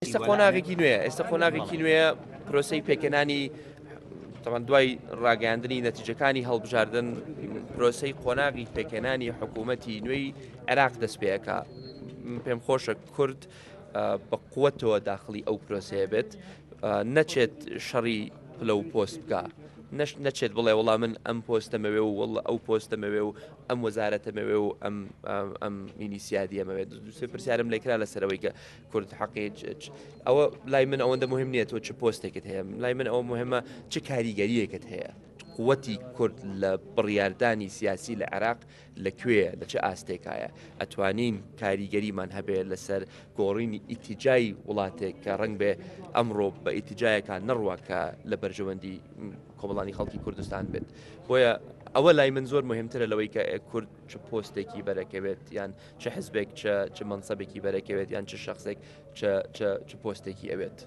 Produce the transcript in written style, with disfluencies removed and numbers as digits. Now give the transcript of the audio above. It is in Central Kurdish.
ئێستا قۆناغێکی نوێ ئێستا قۆناغێکی نوێ پرۆسەی پێکەنانی تەمان دوای ڕاگەاندنی نەتیجەکانی هەڵبژاردن پرۆسەی قۆناغی پێکەنانی حکومەتی نوێی عێراق دەست پێەکە. پێم خۆشە کورد بە قووەتەوە داخلی ئەو پرۆسەیە بێت، نەچێت شەڕی پلە و پۆست بکە، نەچێت بڵێ وەڵام من ئەم پۆستەمەوێ و وەڵە ئەو پۆستەمەوێ و ئەم وەزارەتەمەوێ و ئەم ئینیسیادیەمەوێت. دووسێ پرسیارم لێکرا لەسەرەوەی کە کورد حەقی ئەوە لای من ئەوەندە مهم نییە تۆ چ پۆستێکت هەیە، لای من ئەوە مهمە چ کاریگەریەکت هەیە، قووەتی کورد لە بڕیاردانی سیاسی لە عێراق لەکوێیە، لە چه ئاستێکایە، ئەتوانین کاریگەریمان هەبێت لەسەر گۆڕینی ئیتیجای وڵاتێک کە ڕەنگ بێ ئەمڕۆ بە ئیتیجایەکان نەڕوە کە لە بەرژەوەندی کۆمەڵانی خەڵکی کوردستان بێت. بۆیە ئەوە لای من زۆر مهمترە لەوەی کە کورد چ پۆستێکی بەرەکەوێت یان چه حزبێک چه منسەبێکی بەرەکەوێت یان چه شخصێک چه پۆستێکی ئەوێت.